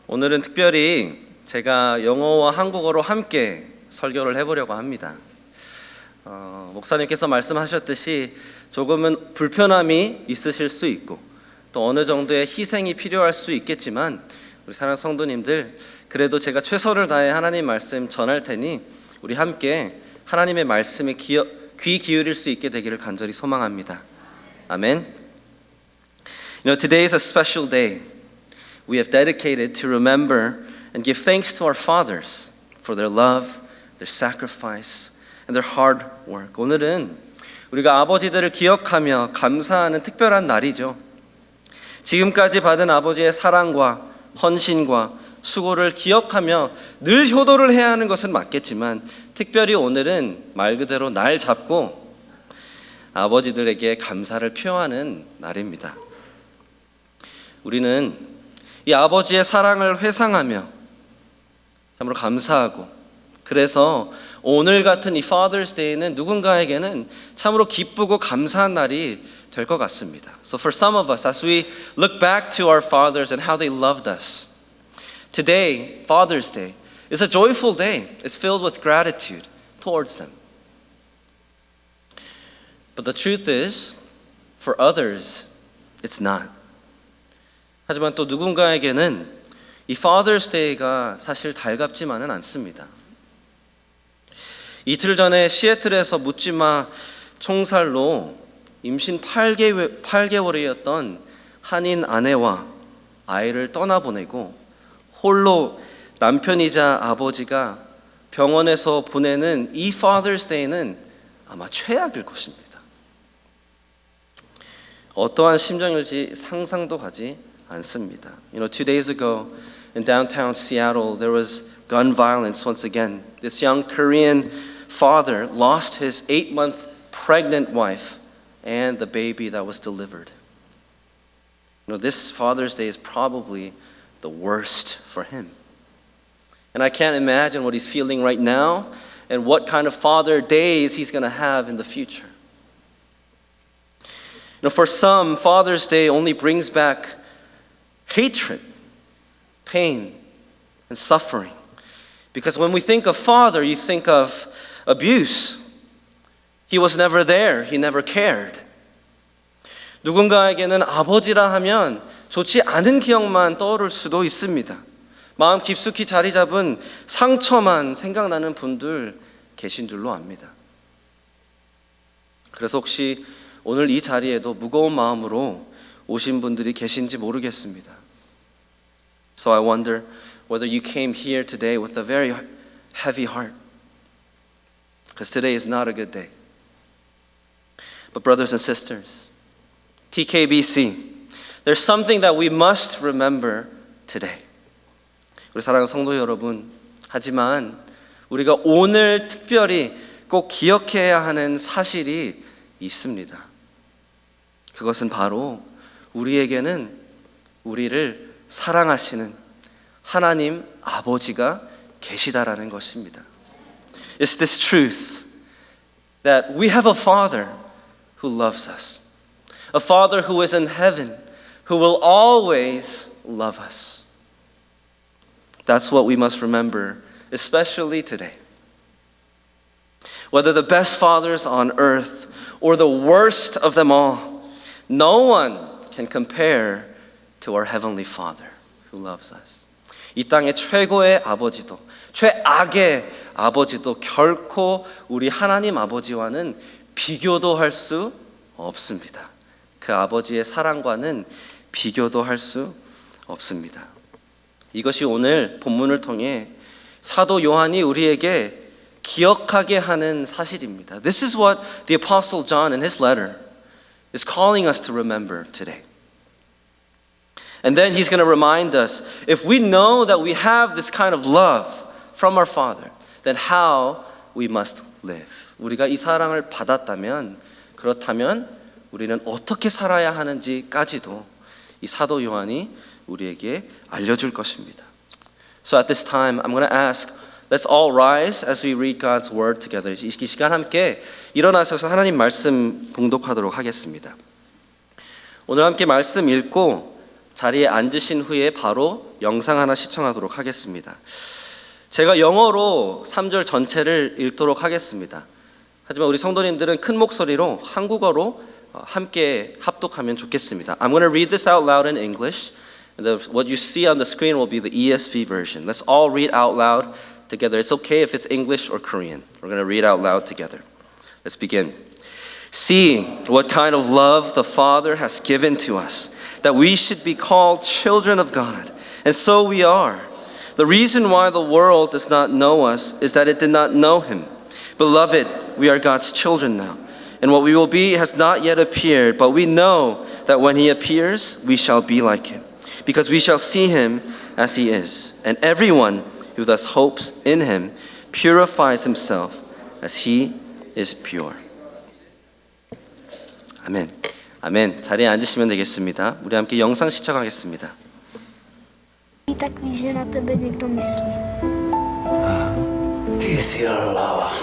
오늘은 특별히 제가 영어와 한국어로 함께 설교를 해보려고 합니다. 목사님께서 말씀하셨듯이 조금은 불편함이 있으실 수 있고 또 어느 정도의 희생이 필요할 수 있겠지만 우리 사랑하는 성도님들, 그래도 제가 최선을 다해 하나님 말씀 전할 테니 우리 함께 하나님의 말씀에 귀 기울일 수 있게 되기를 간절히 소망합니다. 아멘. Today is a special day. We have dedicated to remember and give thanks to our fathers for their love, their sacrifice, and their hard work. 오늘은 우리가 아버지들을 기억하며 감사하는 특별한 날이죠. 지금까지 받은 아버지의 사랑과 헌신과 수고를 기억하며 늘 효도를 해야 하는 것은 맞겠지만 특별히 오늘은 말 그대로 날 잡고 아버지들에게 감사를 표하는 날입니다. 우리는 이 아버지의 사랑을 회상하며 참으로 감사하고, 그래서 오늘 같은 이 Father's Day는 누군가에게는 참으로 기쁘고 감사한 날이 될 것 같습니다. So for some of us, as we look back to our fathers and how they loved us, today, Father's Day, is a joyful day. It's filled with gratitude towards them. But the truth is, for others, it's not. 하지만 또 누군가에게는 이 Father's Day가 사실 달갑지만은 않습니다. 이틀 전에 시애틀에서 묻지마 총살로 임신 8개월이었던 한인 아내와 아이를 떠나보내고 홀로 남편이자 아버지가 병원에서 보내는 이 Father's Day는 아마 최악일 것입니다. 어떠한 심정일지 상상도 가지 않습니다. 2 days ago in downtown Seattle, there was gun violence once again. This young Korean father lost his 8-month pregnant wife and the baby that was delivered. This Father's Day is probably the worst for him. And I can't imagine what he's feeling right now and what kind of Father days he's going to have in the future. For some, Father's Day only brings back hatred, pain, and suffering. Because when we think of father, you think of abuse. He was never there. He never cared. 누군가에게는 아버지라 하면 좋지 않은 기억만 떠오를 수도 있습니다. 마음 깊숙이 자리 잡은 상처만 생각나는 분들 계신 줄로 압니다. 그래서 혹시 오늘 이 자리에도 무거운 마음으로 오신 분들이 계신지 모르겠습니다. So I wonder whether you came here today with a very heavy heart, because today is not a good day. But brothers and sisters, TKBC, there's something that we must remember today. 우리 사랑하는 성도 여러분, 하지만 우리가 오늘 특별히 꼭 기억해야 하는 사실이 있습니다. 그것은 바로 우리에게는 우리를 사랑하시는 하나님 아버지가 계시다라는 것입니다. It's this truth that we have a Father who loves us. A Father who is in heaven, who will always love us. That's what we must remember, especially today. Whether the best fathers on earth or the worst of them all, no one can compare to our Heavenly Father who loves us. 이 땅의 최고의 아버지도 최악의 아버지도 결코 우리 하나님 아버지와는 비교도 할 수 없습니다. 그 아버지의 사랑과는 비교도 할 수 없습니다. 이것이 오늘 본문을 통해 사도 요한이 우리에게 기억하게 하는 사실입니다. This is what the Apostle John in his letter is calling us to remember today. And then he's going to remind us, if we know that we have this kind of love from our Father, then how we must live. 우리가 이 사랑을 받았다면, 그렇다면 우리는 어떻게 살아야 하는지까지도 이 사도 요한이 우리에게 알려줄 것입니다. So at this time, I'm going to ask, let's all rise as we read God's word together. 이 시간 함께 일어나셔서 하나님 말씀 봉독하도록 하겠습니다. 오늘 함께 말씀 읽고 자리에 앉으신 후에 바로 영상 하나 시청하도록 하겠습니다. 제가 영어로 3절 전체를 읽도록 하겠습니다. 하지만 우리 성도님들은 큰 목소리로 한국어로 함께 합독하면 좋겠습니다. I'm going to read this out loud in English. What you see on the screen will be the ESV version. Let's all read out loud together. It's okay if it's English or Korean. We're going to read out loud together. Let's begin. See what kind of love the Father has given to us, that we should be called children of God. And so we are. The reason why the world does not know us is that it did not know Him. Beloved, we are God's children now. And what we will be has not yet appeared, but we know that when He appears, we shall be like Him, because we shall see Him as He is. And everyone who thus hopes in Him purifies himself as He is pure. 아멘. 아멘. 자리에 앉으시면 되겠습니다. 우리 함께 영상 시청하겠습니다. Tak víš, že na tebe někdo myslí. Ty jsi hlava.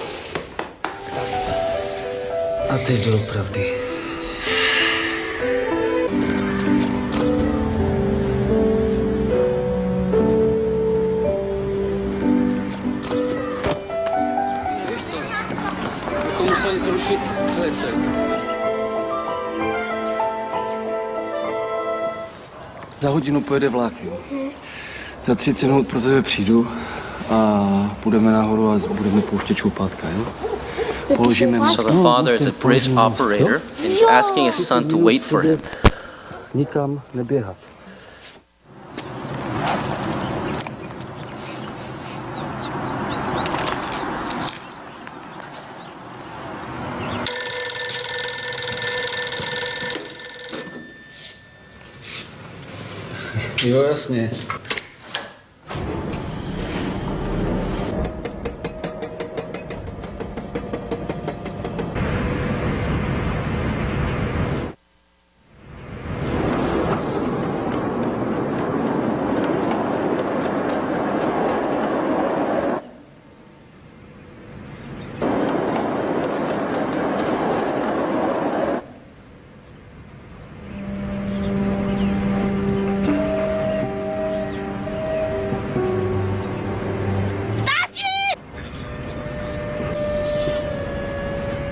A teď doopravdy. Víš co? Bychom museli zrušit velice. Za hodinu pojede vlak, jo. Za 30 minut pro tebe přijdu a půjdeme nahoru a budeme pouštět čupátka, jo? Položíme So the father is a bridge operator, and he's asking his son to wait for him. Nikam neběhat. Jo, jasně.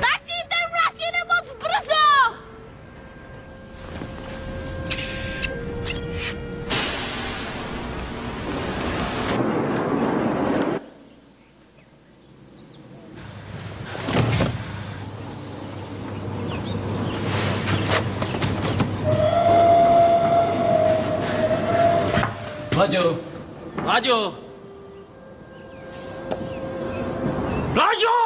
Tati, ten vlak jede moc brzo! Láďo! Láďo! Láďo!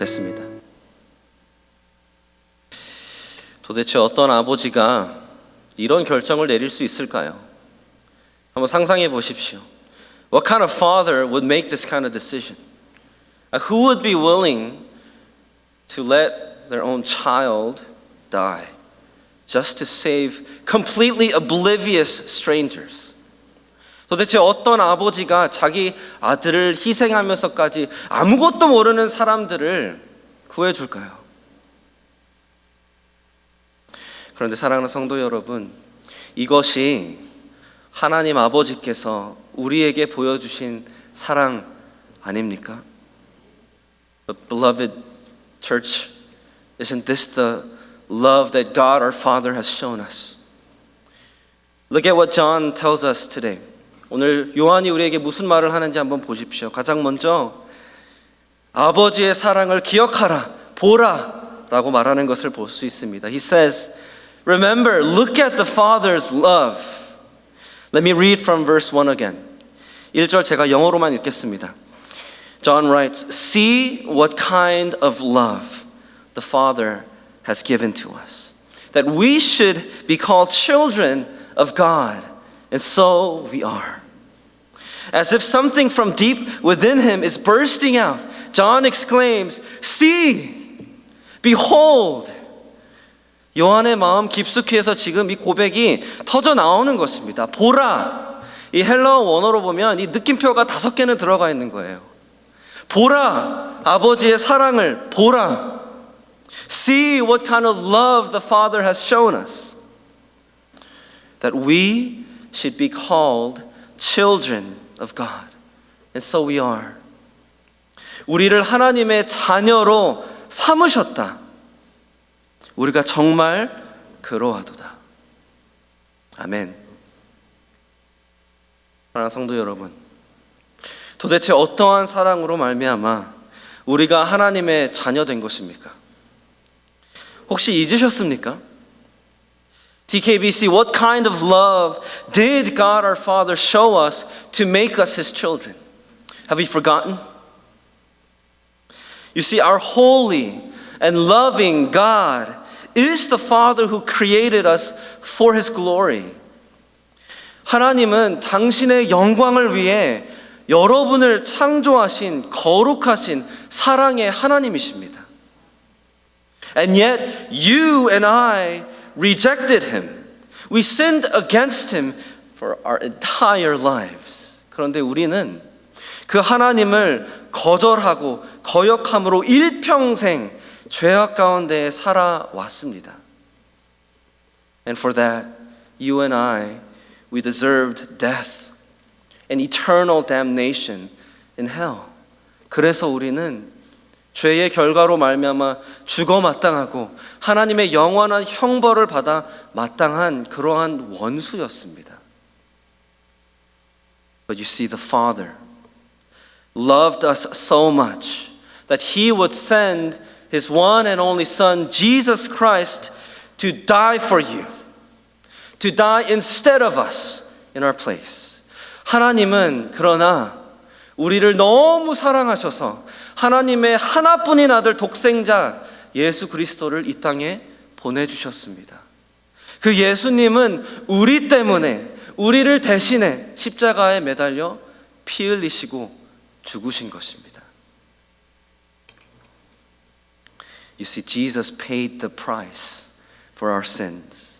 됐습니다. 도대체 어떤 아버지가 이런 결정을 내릴 수 있을까요? 한번 상상해 보십시오. What kind of father would make this kind of decision? Who would be willing to let their own child die just to save completely oblivious strangers? 도대체 어떤 아버지가 자기 아들을 희생하면서까지 아무것도 모르는 사람들을 구해줄까요? 그런데 사랑하는 성도 여러분, 이것이 하나님 아버지께서 우리에게 보여주신 사랑 아닙니까? But beloved church, isn't this the love that God our Father has shown us? Look at what John tells us today. 오늘 요한이 우리에게 무슨 말을 하는지 한번 보십시오. 가장 먼저 아버지의 사랑을 기억하라, 보라 라고 말하는 것을 볼 수 있습니다. He says, remember, look at the Father's love. Let me read from verse 1 again. 1절 제가 영어로만 읽겠습니다. John writes, see what kind of love the Father has given to us, that we should be called children of God, and so we are. As if something from deep within him is bursting out, John exclaims, see, behold. 요한의 마음 깊숙이에서 지금 이 고백이 터져 나오는 것입니다. 보라. 이 헬라어 원어로 보면 이 느낌표가 5개는 들어가 있는 거예요. 보라. 아버지의 사랑을 보라. See what kind of love the Father has shown us. That we should be called children of God. And so we are. 우리를 하나님의 자녀로 삼으셨다. 우리가 정말 그러하도다. 아멘. 사랑하는 성도 여러분, 도대체 어떠한 사랑으로 말미암아 우리가 하나님의 자녀 된 것입니까? 혹시 잊으셨습니까? DKBC, what kind of love did God our Father show us to make us His children? Have we forgotten? You see, our holy and loving God is the Father who created us for His glory. 하나님은 당신의 영광을 위해 여러분을 창조하신 거룩하신 사랑의 하나님이십니다. And yet you and I rejected Him. We sinned against Him for our entire lives. 그런데 우리는 그 하나님을 거절하고 거역함으로 일평생 죄악 가운데 살아왔습니다. And for that, you and I, we deserved death and eternal damnation in hell. 그래서 우리는 죄의 결과로 말미암아 죽어 마땅하고 하나님의 영원한 형벌을 받아 마땅한 그러한 원수였습니다. But you see, the Father loved us so much that He would send His one and only Son, Jesus Christ, to die for you, to die instead of us in our place. 하나님은 그러나 우리를 너무 사랑하셔서 하나님의 하나뿐인 아들 독생자 예수 그리스도를 이 땅에 보내주셨습니다. 그 예수님은 우리 때문에, 우리를 대신해 십자가에 매달려 피 흘리시고 죽으신 것입니다. You see, Jesus paid the price for our sins.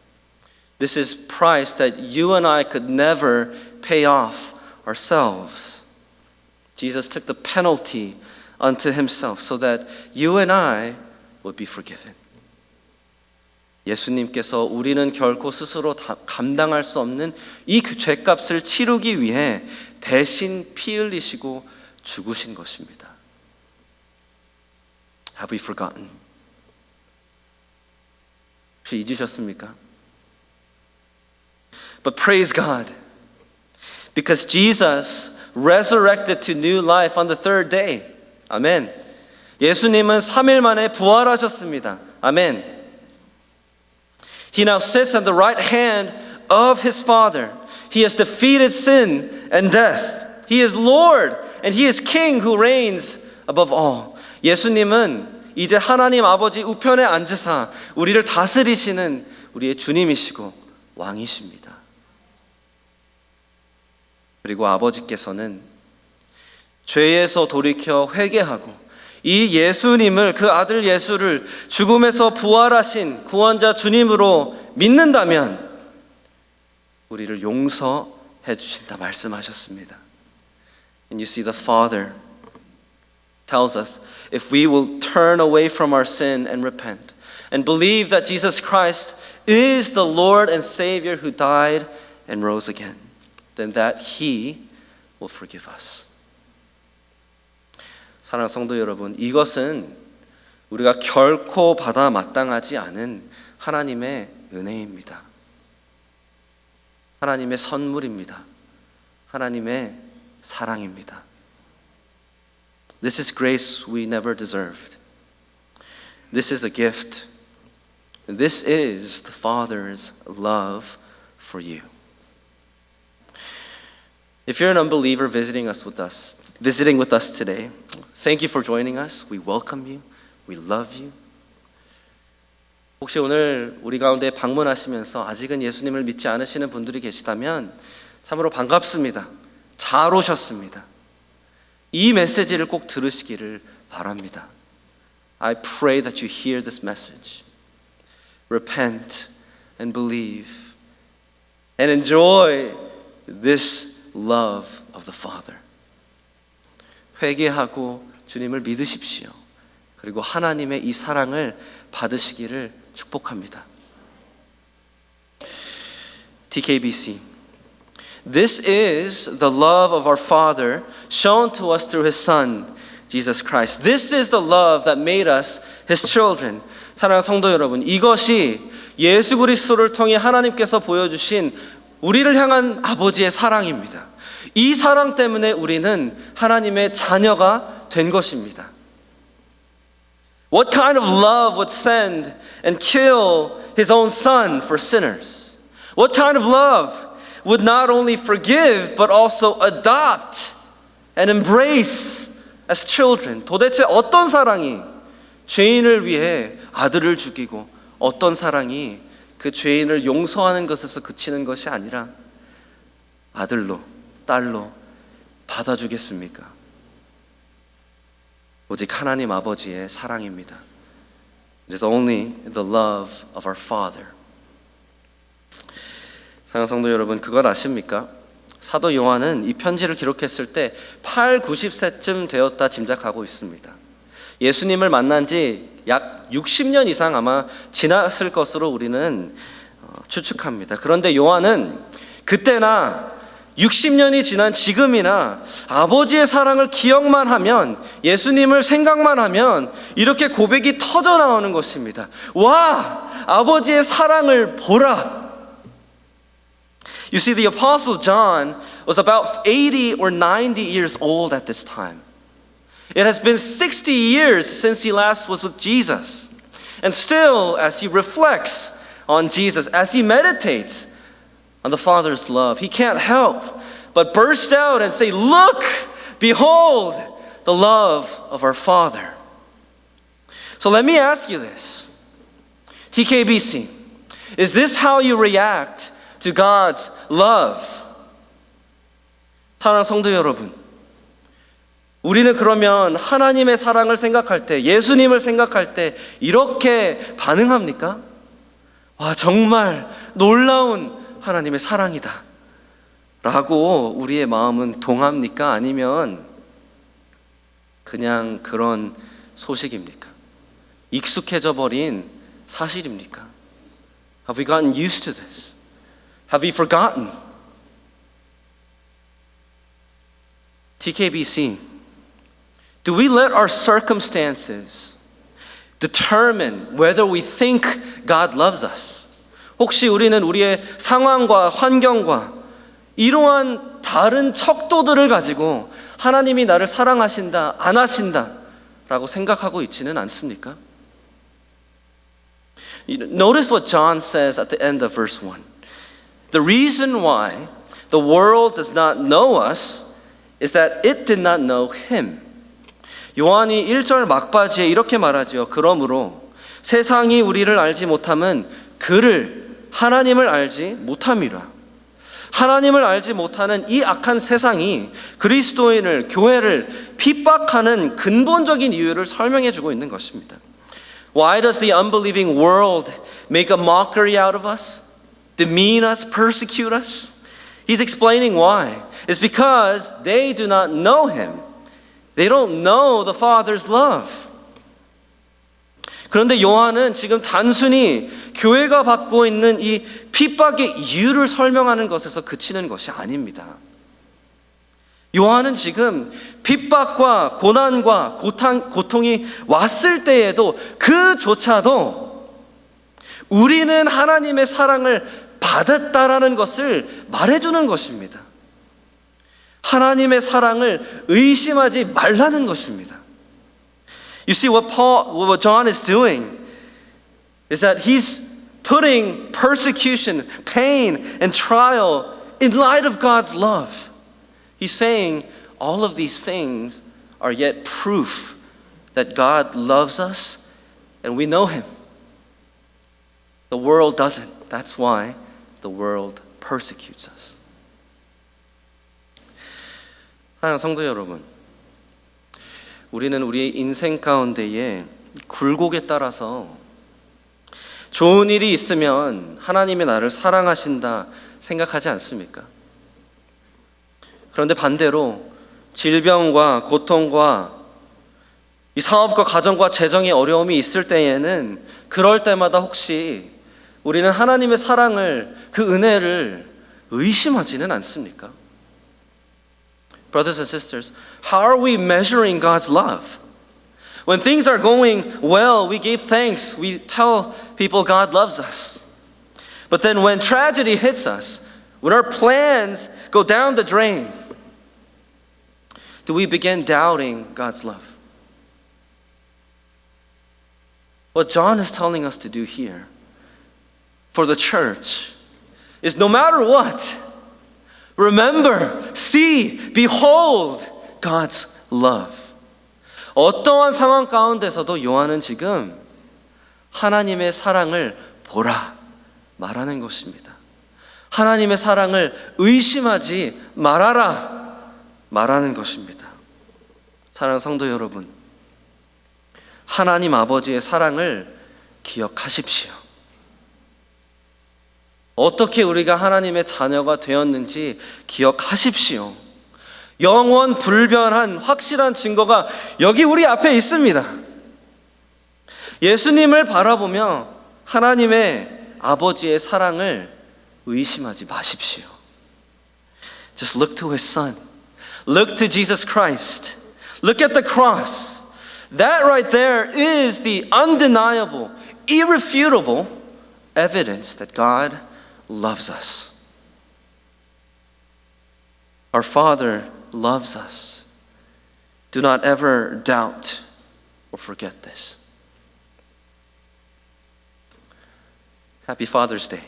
This is price that you and I could never pay off ourselves. Jesus took the penalty unto Himself so that you and I would be forgiven. 예수님께서 우리는 결코 스스로 감당할 수 없는 이 죄값을 치르기 위해 대신 피 흘리시고 죽으신 것입니다. Have we forgotten? 혹시 잊으셨습니까? But praise God, because Jesus resurrected to new life on the third day. 아멘. 예수님은 3일 만에 부활하셨습니다. 아멘. He now sits at the right hand of His Father. He has defeated sin and death. He is Lord and He is King who reigns above all. 예수님은 이제 하나님 아버지 우편에 앉으사 우리를 다스리시는 우리의 주님이시고 왕이십니다. 그리고 아버지께서는 죄에서 돌이켜 회개하고 이 예수님을, 그 아들 예수를 죽음에서 부활하신 구원자 주님으로 믿는다면 우리를 용서해 주신다 말씀하셨습니다. And you see the Father tells us if we will turn away from our sin and repent and believe that Jesus Christ is the Lord and Savior who died and rose again, then that He will forgive us. 사랑하는 성도 여러분, 이것은 우리가 결코 받아 마땅하지 않은 하나님의 은혜입니다. 하나님의 선물입니다. 하나님의 사랑입니다. This is grace we never deserved. This is a gift. This is the Father's love for you. If you're an unbeliever visiting with us today, thank you for joining us. We welcome you. We love you. 혹시 오늘 우리 가운데 방문하시면서 아직은 예수님을 믿지 않으시는 분들이 계시다면 참으로 반갑습니다. 잘 오셨습니다. 이 메시지를 꼭 들으시기를 바랍니다. I pray that you hear this message. Repent and believe and enjoy this love of the Father. 회개하고 주님을 믿으십시오. 그리고 하나님의 이 사랑을 받으시기를 축복합니다. TKBC. This is the love of our Father shown to us through His Son, Jesus Christ. This is the love that made us His children. 사랑하는 성도 여러분, 이것이 예수 그리스도를 통해 하나님께서 보여주신 우리를 향한 아버지의 사랑입니다. 이 사랑 때문에 우리는 하나님의 자녀가 된 것입니다. What kind of love would send and kill His own Son for sinners? What kind of love would not only forgive but also adopt and embrace as children? 도대체 어떤 사랑이 죄인을 위해 아들을 죽이고 어떤 사랑이 그 죄인을 용서하는 것에서 그치는 것이 아니라 아들로 딸로 받아주겠습니까? 오직 하나님 아버지의 사랑입니다. It is only the love of our Father. 사랑하는 성도 여러분, 그걸 아십니까? 사도 요한은 이 편지를 기록했을 때 8, 90세쯤 되었다 짐작하고 있습니다. 예수님을 만난 지 약 60년 이상 아마 지났을 것으로 우리는 추측합니다. 그런데 요한은 그때나 60년이 지난 지금이나 아버지의 사랑을 기억만 하면, 예수님을 생각만 하면 이렇게 고백이 터져 나오는 것입니다. 와, 아버지의 사랑을 보라. You see, the Apostle John was about 80 or 90 years old at this time. It has been 60 years since he last was with Jesus. And still, as he reflects on Jesus, as he meditates on the Father's love, he can't help but burst out and say, "Look, behold the love of our Father." So let me ask you this. TKBC, is this how you react to God's love? 사랑하는 성도 여러분, 우리는 그러면 하나님의 사랑을 생각할 때, 예수님을 생각할 때 이렇게 반응합니까? 와, 정말 놀라운 하나님의 사랑이다 라고 우리의 마음은 동합니까? 아니면 그냥 그런 소식입니까? 익숙해져 버린 사실입니까? Have we gotten used to this? Have we forgotten? TKBC, do we let our circumstances determine whether we think God loves us? 혹시 우리는 우리의 상황과 환경과 이러한 다른 척도들을 가지고 하나님이 나를 사랑하신다, 안 하신다 라고 생각하고 있지는 않습니까? Notice what John says at the end of verse 1. The reason why the world does not know us is that it did not know Him. 요한이 1절 막바지에 이렇게 말하죠. 그러므로 세상이 우리를 알지 못함은 그를, 하나님을 알지 못함이라. 하나님을 알지 못하는 이 악한 세상이 그리스도인을, 교회를 핍박하는 근본적인 이유를 설명해 주고 있는 것입니다. Why does the unbelieving world make a mockery out of us? Demean us, persecute us? He's explaining why. It's because they do not know him. They don't know the Father's love. 그런데 요한은 지금 단순히 교회가 받고 있는 이 핍박의 이유를 설명하는 것에서 그치는 것이 아닙니다. 요한은 지금 핍박과 고난과 고통이 왔을 때에도 그조차도 우리는 하나님의 사랑을 받았다라는 것을 말해주는 것입니다. 하나님의 사랑을 의심하지 말라는 것입니다. You see what John is doing is that he's putting persecution, pain, and trial in light of God's love. He's saying all of these things are yet proof that God loves us and we know him. The world doesn't. That's why the world persecutes us. 사랑하는 성도 여러분, 우리는 우리의 인생 가운데에 굴곡에 따라서 좋은 일이 있으면 하나님이 나를 사랑하신다 생각하지 않습니까? 그런데 반대로 질병과 고통과 이 사업과 가정과 재정의 어려움이 있을 때에는 그럴 때마다 혹시 우리는 하나님의 사랑을, 그 은혜를 의심하지는 않습니까? Brothers and sisters, how are we measuring God's love? When things are going well, we give thanks. We tell people God loves us. But then when tragedy hits us, when our plans go down the drain, do we begin doubting God's love? What John is telling us to do here for the church is no matter what, remember, see, behold God's love. 어떠한 상황 가운데서도 요한은 지금 하나님의 사랑을 보라 말하는 것입니다. 하나님의 사랑을 의심하지 말아라 말하는 것입니다. 사랑하는 성도 여러분, 하나님 아버지의 사랑을 기억하십시오. 어떻게 우리가 하나님의 자녀가 되었는지 기억하십시오. 영원 불변한 확실한 증거가 여기 우리 앞에 있습니다. 예수님을 바라보며 하나님의 아버지의 사랑을 의심하지 마십시오. Just look to his son. Look to Jesus Christ. Look at the cross. That right there is the undeniable, irrefutable evidence that God loves us. Our Father loves us. Do not ever doubt or forget this. Happy Father's Day.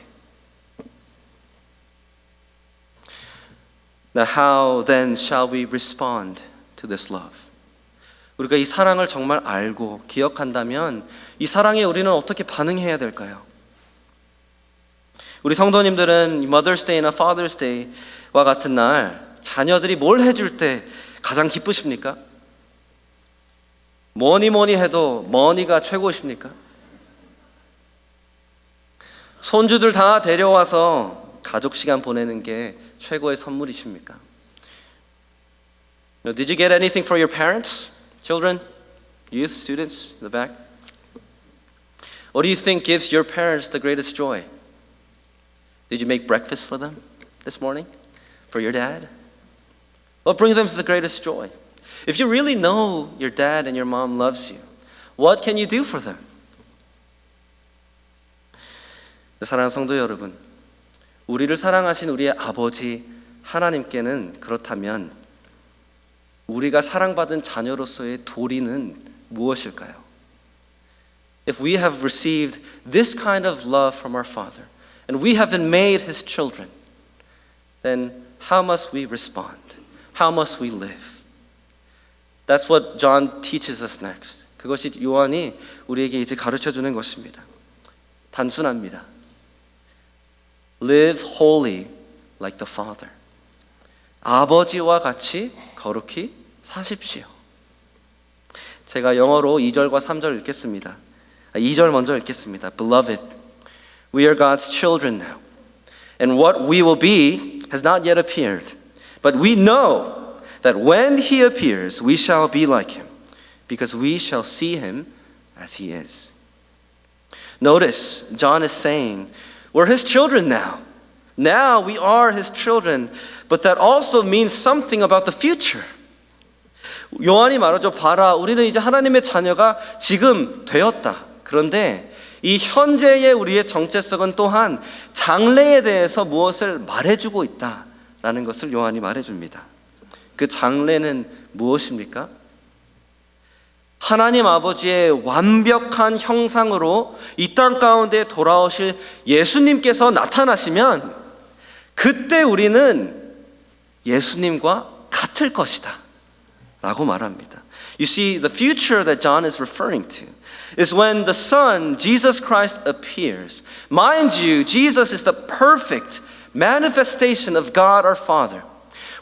Now, how then shall we respond to this love? 우리가 이 사랑을 정말 알고 기억한다면 이 사랑에 우리는 어떻게 반응해야 될까요? 우리 성도님들은 Mother's Day나 Father's Day와 같은 날 자녀들이 뭘 해줄 때 가장 기쁘십니까? 뭐니 해도 머니가 최고십니까? 손주들 다 데려와서 가족 시간 보내는 게 최고의 선물이십니까? Did you get anything for your parents? Children, youth, students in the back? What do you think gives your parents the greatest joy? Did you make breakfast for them this morning? For your dad? What brings them the greatest joy? If you really know your dad and your mom loves you, what can you do for them? 사랑하는 성도 여러분, 우리를 사랑하신 우리의 아버지 하나님께는 그렇다면 우리가 사랑받은 자녀로서의 도리는 무엇일까요? If we have received this kind of love from our Father and we have been made His children, then how must we respond? How must we live? That's what John teaches us next. 그것이 요한이 우리에게 이제 가르쳐주는 것입니다. 단순합니다. Live holy like the Father. 아버지와 같이 거룩히 사십시오. 제가 영어로 2절과 3절 읽겠습니다. 2절 먼저 읽겠습니다. Beloved, we are God's children now, and what we will be has not yet appeared. But we know that when He appears, we shall be like Him, because we shall see Him as He is. Notice, John is saying, we're His children now. Now we are His children, but that also means something about the future. 요한이 말하죠. 봐라, 우리는 이제 하나님의 자녀가 지금 되었다. 그런데 이 현재의 우리의 정체성은 또한 장래에 대해서 무엇을 말해주고 있다라는 것을 요한이 말해줍니다. 그 장래는 무엇입니까? 하나님 아버지의 완벽한 형상으로 이 땅 가운데 돌아오실 예수님께서 나타나시면 그때 우리는 예수님과 같을 것이다 라고 말합니다. You see, the future that John is referring to is when the Son, Jesus Christ, appears. Mind you, Jesus is the perfect manifestation of God our Father.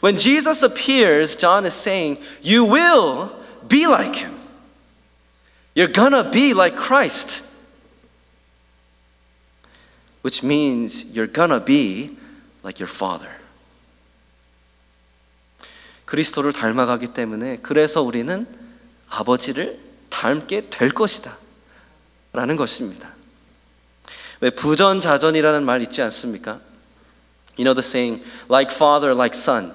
When Jesus appears, John is saying, you will be like Him. You're gonna be like Christ. Which means you're gonna be like your Father. 그리스도를 닮아가기 때문에 그래서 우리는 아버지를 닮게 될 것이다 라는 것입니다. 왜 부전자전이라는 말 있지 않습니까? You know the saying, like father, like son.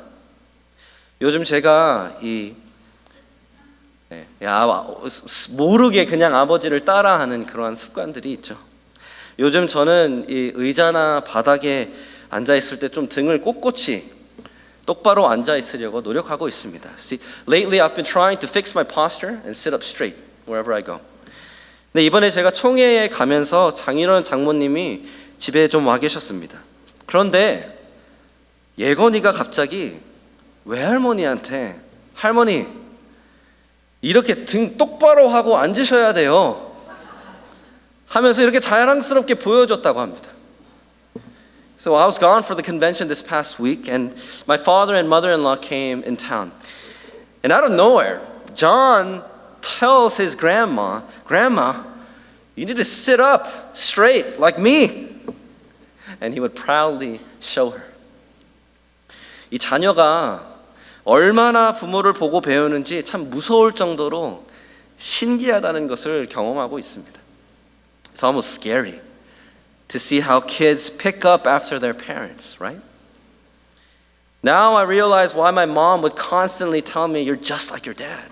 요즘 제가 모르게 그냥 아버지를 따라하는 그러한 습관들이 있죠. 요즘 저는 이 의자나 바닥에 앉아있을 때 좀 등을 꼿꼿이 똑바로 앉아 있으려고 노력하고 있습니다. See, lately I've been trying to fix my posture and sit up straight wherever I go. 근데 이번에 제가 총회에 가면서 장인어른 장모님이 집에 좀 와 계셨습니다. 그런데 예건이가 갑자기 외할머니한테 할머니 이렇게 등 똑바로 하고 앉으셔야 돼요 하면서 이렇게 자랑스럽게 보여줬다고 합니다. So I was gone for the convention this past week, and my father and mother-in-law came in town. And out of nowhere, John tells his grandma, Grandma, you need to sit up straight like me. And he would proudly show her. 이 자녀가 얼마나 부모를 보고 배우는지 참 무서울 정도로 신기하다는 것을 경험하고 있습니다. It's almost scary to see how kids pick up after their parents, right? Now I realize why my mom would constantly tell me, you're just like your dad.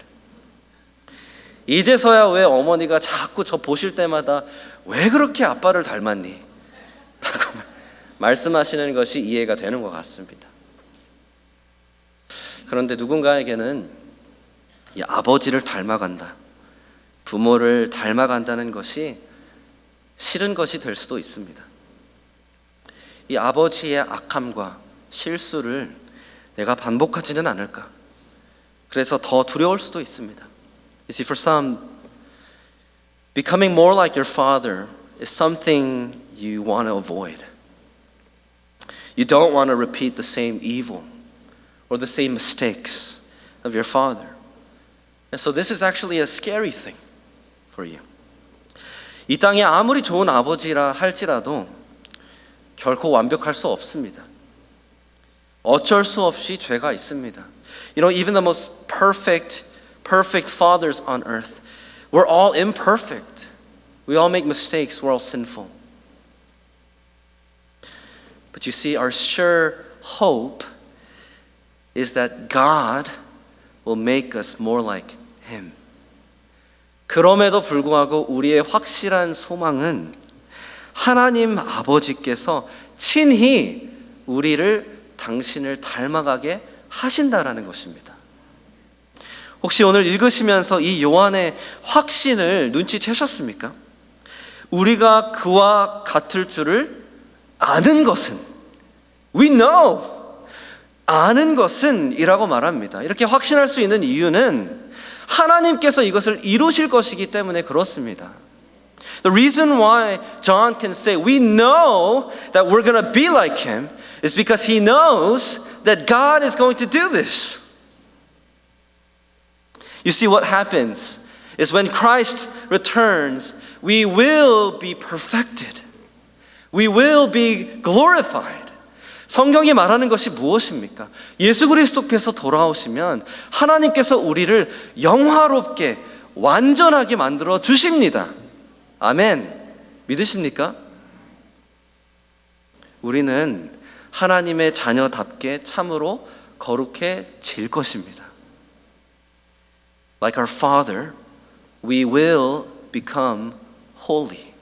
이제서야 왜 어머니가 자꾸 저 보실 때마다 왜 그렇게 아빠를 닮았니? 라고 말씀하시는 것이 이해가 되는 것 같습니다. 그런데 누군가에게는 이 아버지를 닮아간다, 부모를 닮아간다는 것이 싫은 것이 될 수도 있습니다. 이 아버지의 악함과 실수를 내가 반복하지는 않을까? 그래서 더 두려울 수도 있습니다. You see, for some, becoming more like your father is something you want to avoid. You don't want to repeat the same evil or the same mistakes of your father. And so this is actually a scary thing for you. 이 땅에 아무리 좋은 아버지라 할지라도 결코 완벽할 수 없습니다. 어쩔 수 없이 죄가 있습니다. You know, even the most perfect fathers on earth, we're all imperfect. We all make mistakes. We're all sinful. But you see, our sure hope is that God will make us more like Him. 그럼에도 불구하고 우리의 확실한 소망은 하나님 아버지께서 친히 우리를 당신을 닮아가게 하신다라는 것입니다. 혹시 오늘 읽으시면서 이 요한의 확신을 눈치채셨습니까? 우리가 그와 같을 줄을 아는 것은, we know, 아는 것은 이라고 말합니다. 이렇게 확신할 수 있는 이유는 하나님께서 이것을 이루실 것이기 때문에 그렇습니다. The reason why John can say we know that we're going to be like him is because he knows that God is going to do this. You see, what happens is when Christ returns, we will be perfected. We will be glorified. 성경이 말하는 것이 무엇입니까? 예수 그리스도께서 돌아오시면 하나님께서 우리를 영화롭게 완전하게 만들어 주십니다. 아멘. 믿으십니까? 우리는 하나님의 자녀답게 참으로 거룩해질 것입니다. Like our Father, we will become holy.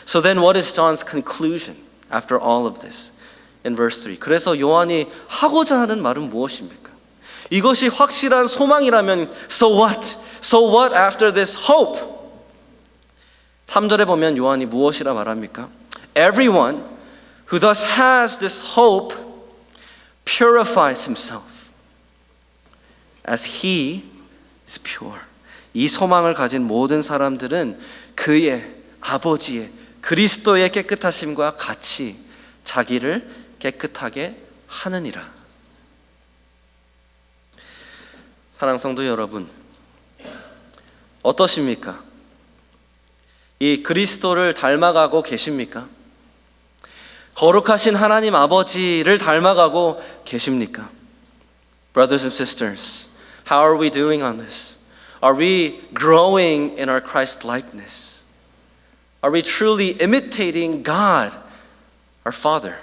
So then what is John's conclusion after all of this? In verse 3. 그래서 요한이 하고자 하는 말은 무엇입니까? 이것이 확실한 소망이라면 so what? So what after this hope? 3절에 보면 요한이 무엇이라 말합니까? Everyone who thus has this hope purifies himself as he is pure. 이 소망을 가진 모든 사람들은 그의 아버지의 그리스도의 깨끗하심과 같이 자기를 깨끗하게 하느니라. 사랑하는 성도 여러분, 어떠십니까? 이 그리스도를 닮아가고 계십니까? 거룩하신 하나님 아버지를 닮아가고 계십니까? Brothers and sisters, how are we doing on this? Are we growing in our Christ likeness? Are we truly imitating God, our Father?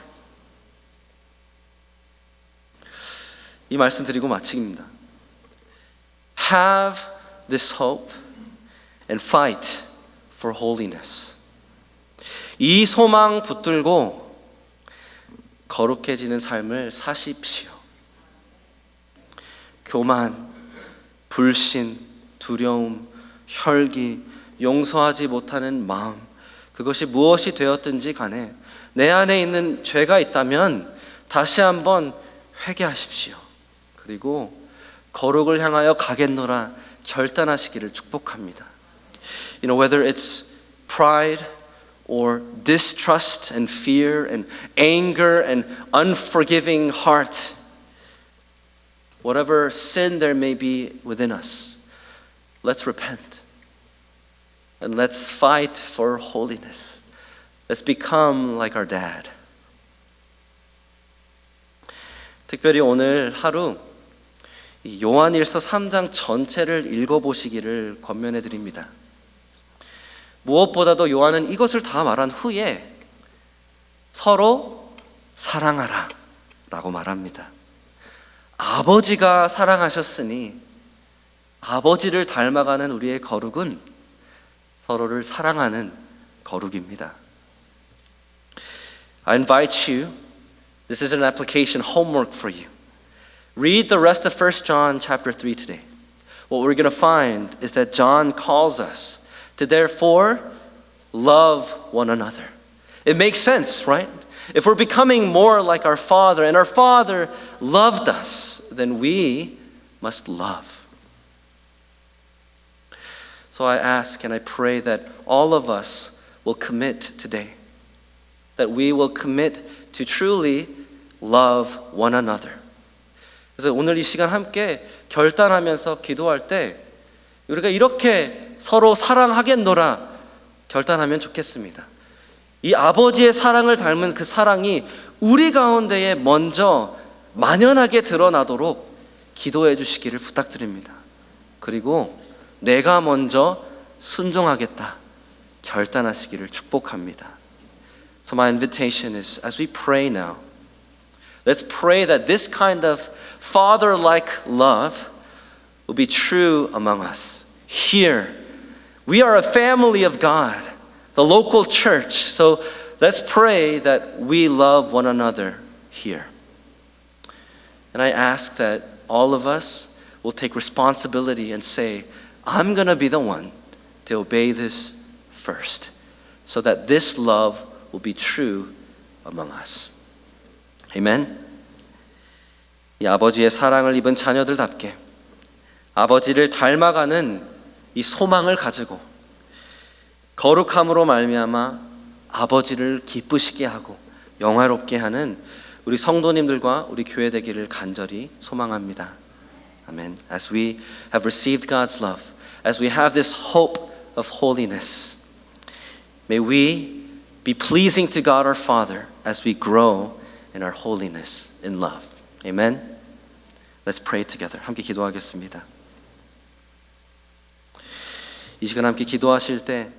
이 말씀 드리고 마치겠습니다. Have this hope and fight for holiness. 이 소망 붙들고 거룩해지는 삶을 사십시오. 교만, 불신, 두려움, 혈기, 용서하지 못하는 마음, 그것이 무엇이 되었든지 간에 내 안에 있는 죄가 있다면 다시 한번 회개하십시오. 그리고 거룩을 향하여 가겠노라 결단하시기를 축복합니다. You know, whether it's pride or distrust and fear and anger and unforgiving heart, whatever sin there may be within us, let's repent and let's fight for holiness. Let's become like our dad. 특별히 오늘 하루 요한일서 3장 전체를 읽어보시기를 권면해 드립니다. 무엇보다도 요한은 이것을 다 말한 후에 서로 사랑하라 라고 말합니다. 아버지가 사랑하셨으니 아버지를 닮아가는 우리의 거룩은 서로를 사랑하는 거룩입니다. I invite you, this is an application homework for you. Read the rest of 1 John chapter 3 today. What we're going to find is that John calls us to therefore love one another. It makes sense, right? If we're becoming more like our Father and our Father loved us, then we must love. So I ask and I pray that all of us will commit today, that we will commit to truly love one another. 그래서 오늘 이 시간 함께 결단하면서 기도할 때 우리가 이렇게 서로 사랑하겠노라 결단하면 좋겠습니다. 이 아버지의 사랑을 닮은 그 사랑이 우리 가운데에 먼저 만연하게 드러나도록 기도해 주시기를 부탁드립니다. 그리고 내가 먼저 순종하겠다 결단하시기를 축복합니다. So my invitation is, as we pray now, let's pray that this kind of father-like love will be true among us. Here, we are a family of God, the local church. So let's pray that we love one another here. And I ask that all of us will take responsibility and say, I'm going to be the one to obey this first, so that this love will be true among us. Amen. 이 아버지의 사랑을 입은 자녀들답게 아버지를 닮아가는 이 소망을 가지고 거룩함으로 말미암아 아버지를 기쁘시게 하고 영화롭게 하는 우리 성도님들과 우리 교회 되기를 간절히 소망합니다. Amen. As we have received God's love, as we have this hope of holiness, may we be pleasing to God our Father as we grow in our holiness in love. Amen. Let's pray together. 함께 기도하겠습니다. 이 시간 함께 기도하실 때